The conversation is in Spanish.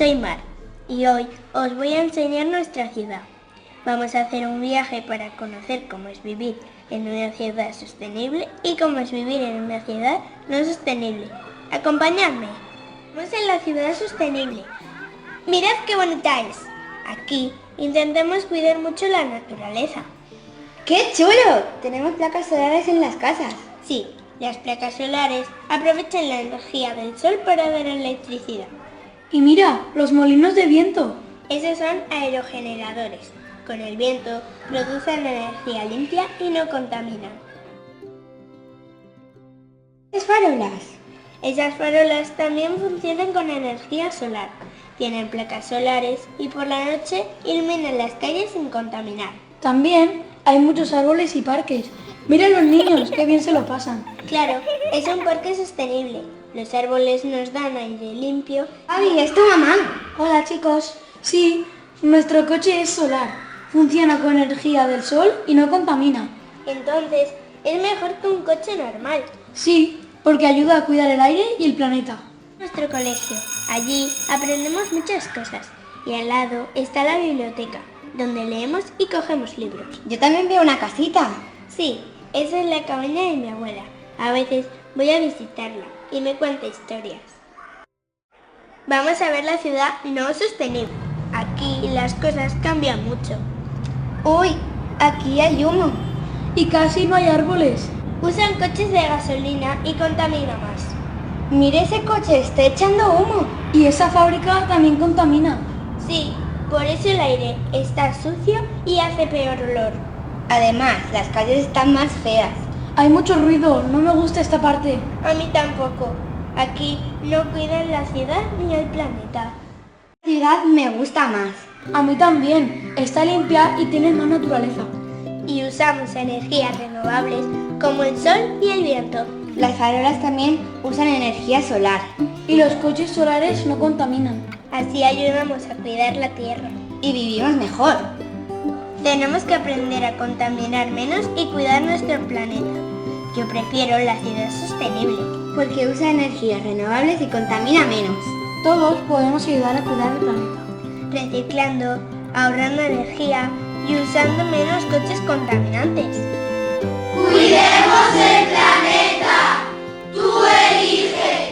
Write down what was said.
Soy Mar y hoy os voy a enseñar nuestra ciudad. Vamos a hacer un viaje para conocer cómo es vivir en una ciudad sostenible y cómo es vivir en una ciudad no sostenible. ¡Acompañadme! Estamos en la ciudad sostenible. ¡Mirad qué bonita es! Aquí intentamos cuidar mucho la naturaleza. ¡Qué chulo! Tenemos placas solares en las casas. Sí, las placas solares aprovechan la energía del sol para dar electricidad. Y mira, los molinos de viento. Esos son aerogeneradores. Con el viento producen energía limpia y no contaminan. ¿Qué farolas? Esas farolas también funcionan con energía solar. Tienen placas solares y por la noche iluminan las calles sin contaminar. También hay muchos árboles y parques. Mira los niños, qué bien se lo pasan. Claro, es un parque sostenible. Los árboles nos dan aire limpio. ¡Ay, es tu mamá! Hola chicos. Sí, nuestro coche es solar. Funciona con energía del sol y no contamina. Entonces, es mejor que un coche normal. Sí, porque ayuda a cuidar el aire y el planeta. Nuestro colegio. Allí aprendemos muchas cosas. Y al lado está la biblioteca, donde leemos y cogemos libros. Yo también veo una casita. Sí, esa es la cabaña de mi abuela. A veces voy a visitarla y me cuenta historias. Vamos a ver la ciudad no sostenible. Aquí las cosas cambian mucho. ¡Uy! Aquí hay humo. Y casi no hay árboles. Usan coches de gasolina y contamina más. Mire, ese coche está echando humo. Y esa fábrica también contamina. Sí, por eso el aire está sucio y hace peor olor. Además, las calles están más feas. Hay mucho ruido, no me gusta esta parte. A mí tampoco. Aquí no cuidan la ciudad ni el planeta. La ciudad me gusta más. A mí también, está limpia y tiene más naturaleza. Y usamos energías renovables como el sol y el viento. Las farolas también usan energía solar. Y los coches solares no contaminan. Así ayudamos a cuidar la tierra. Y vivimos mejor. Tenemos que aprender a contaminar menos y cuidar nuestro planeta. Yo prefiero la ciudad sostenible. Porque usa energías renovables y contamina menos. Todos podemos ayudar a cuidar el planeta. Reciclando, ahorrando energía y usando menos coches contaminantes. ¡Cuidemos el planeta! ¡Tú eliges!